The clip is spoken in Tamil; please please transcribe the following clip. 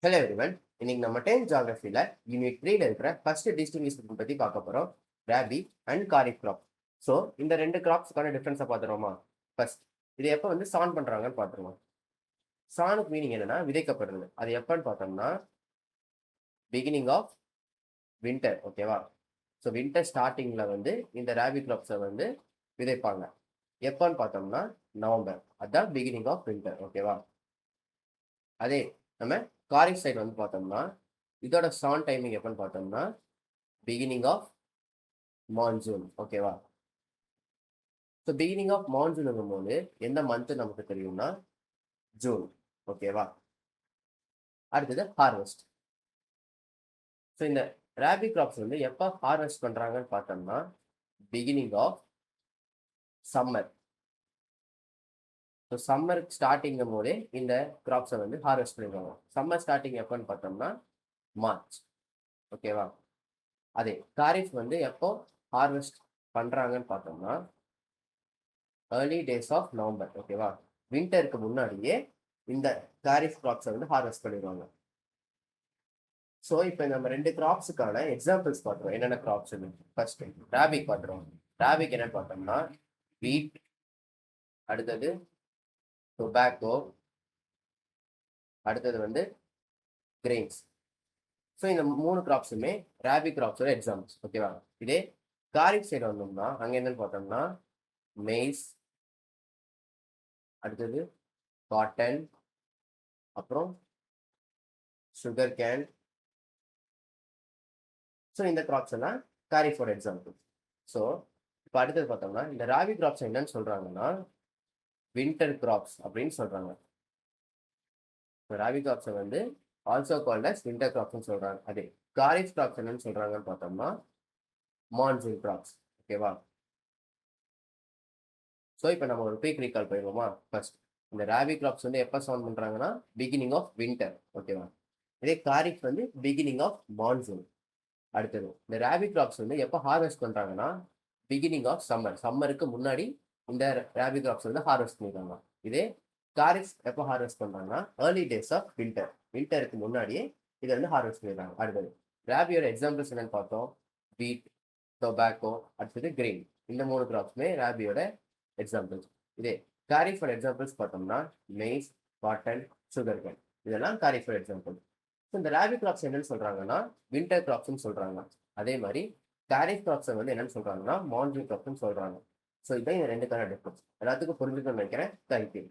Hello everyone. இன்னைக்கு நம்ம 10th ஜியாகிரஃபில யூனிட் 3ல இருக்கிற ஃபர்ஸ்ட் டிஸ்டிங்விஷன் பத்தி பார்க்க போறோம். Rabi and kharif crop. So இந்த ரெண்டு கிராப்ஸ்க்கான டிஃபரன்ஸை பார்த்துருவோமா? ஃபர்ஸ்ட் இது எப்போ சான் பண்றாங்கன்னு பார்த்துருவோம். சானுக்கு மீனிங் என்னன்னா விதைக்கப்படுறது. அது எப்பன்னு பார்த்தோம்னா பிகினிங் ஆஃப் வின்டர். ஓகேவா? ஸோ வின்டர் ஸ்டார்டிங்ல இந்த ராபி கிராப்ஸை விதைப்பாங்க. எப்பன்னு பார்த்தோம்னா நவம்பர். அதான் பிகினிங் ஆஃப் வின்டர். ஓகேவா? அதே நம்ம காரிஃப் சைடு பார்த்தோம்னா இதோட சான் டைமிங் எப்பன்னு பார்த்தோம்னா பிகினிங் ஆஃப் மான்சூன். ஓகேவா? ஸோ பிகினிங் ஆஃப் மான்சூன் போது எந்த மந்த் நமக்கு தெரியும்னா ஜூன். ஓகேவா? அடுத்தது ஹார்வெஸ்ட். ஸோ இந்த ராபி கிராப்ஸ் எப்போ ஹார்வெஸ்ட் பண்றாங்கன்னு பார்த்தோம்னா beginning of summer. So summer ஸ்டார்டிங்கும் போதே இந்த கிராப்ஸை ஹார்வெஸ்ட் பண்ணிடுவாங்க. சம்மர் ஸ்டார்டிங் எப்போன்னு பார்த்தோம்னா மார்ச். ஓகேவா? அதே காரிஃப் எப்போ ஹார்வெஸ்ட் பண்றாங்கன்னு பார்த்தோம்னா ஏர்லி டேஸ் ஆஃப் நவம்பர். ஓகேவா? வின்டருக்கு முன்னாடியே இந்த காரிஃப் கிராப்ஸை ஹார்வெஸ்ட் பண்ணிடுவாங்க. ஸோ இப்போ நம்ம ரெண்டு கிராப்ஸுக்கான எக்ஸாம்பிள்ஸ் பார்த்துருவோம். என்னென்ன கிராப்ஸ் ஃபர்ஸ்ட் ராபிக் பார்த்துருவோம். ராபிக் என்னன்னு பார்த்தோம்னா வீட், அடுத்தது டொபாக்கோ, அடுத்தது கிரெயின்ஸ். ஸோ இந்த மூணு கிராப்ஸுமே ராபி கிராப்ஸோட எக்ஸாம்பிள்ஸ். ஓகேவா? இதே காரிஃப் சைடு வந்தோம்னா அங்கே என்னன்னு பார்த்தோம்னா மெய்ஸ், அடுத்தது காட்டன், அப்புறம் சுகர் கேன். ஸோ இந்த கிராப்ஸ் எல்லாம் காரிஃபோட எக்ஸாம்பிள். ஸோ இப்போ அடுத்தது பார்த்தோம்னா இந்த ராபி கிராப்ஸ் என்னன்னு சொல்றாங்கன்னா வின்டர் கிராப்ஸ் அப்படின்னு சொல்றாங்க. ராபி கிராப்ஸை ஆல்சோ கால்ட் அஸ் வின்டர் கிராப்ஸ்னு சொல்றாங்க. அதே காரிஃப் கிராப்ஸ் என்னன்னு சொல்றாங்கன்னு பார்த்தோம்னா மான்சூன் கிராப்ஸ். ஓகேவா? ஸோ இப்போ நம்ம ஒரு குயிக் ரீகால் போயிடுவோமா? ஃபர்ஸ்ட் இந்த ராபி கிராப்ஸ் எப்போ சவுண்ட் பண்றாங்கன்னா பிகினிங் ஆஃப் வின்டர். ஓகேவா? இதே காரிஃப் பிகினிங் ஆஃப் மான்சூன். அடுத்தது இந்த ராபி கிராப்ஸ் எப்போ ஹார்வெஸ்ட் பண்றாங்கன்னா பிகினிங் ஆஃப் சம்மர். சம்மருக்கு முன்னாடி இந்த ராபி கிராப்ஸ் ஹார்வெஸ்ட் பண்ணிடுறாங்க. இதே காரிஃப் எப்போ ஹார்வெஸ்ட் பண்றாங்கன்னா ஏர்லி டேஸ் ஆஃப் வின்டர். வின்டருக்கு முன்னாடியே இதை ஹார்வெஸ்ட் பண்ணிடுறாங்க. அடுத்தது ராபியோட எக்ஸாம்பிள்ஸ் என்னன்னு பார்த்தோம். வீட், டொபாக்கோ, அடுத்தது கிரெயின். இந்த மூணு கிராப்ஸுமே ராபியோட எக்ஸாம்பிள்ஸ். இதே காரிஃபோட எக்ஸாம்பிள்ஸ் பார்த்தோம்னா மெய்ஸ், காட்டன், சுகர் கேன். இதெல்லாம் காரிஃபோட எக்ஸாம்பிள். இந்த ராபி கிராப்ஸ் என்னன்னு சொல்றாங்கன்னா வின்டர் கிராப்ஸ்னு சொல்றாங்க. அதே மாதிரி காரிஃப் கிராப்ஸை என்னன்னு சொல்றாங்கன்னா மான்சூன் கிராப்ஸ்னு சொல்றாங்க. ஸோ இதான் இந்த ரெண்டுக்கான டிஃபரன்ஸ். எல்லாத்துக்கும் புரிஞ்சுக்கணும்னு நினைக்கிறேன். தேங்க்யூ.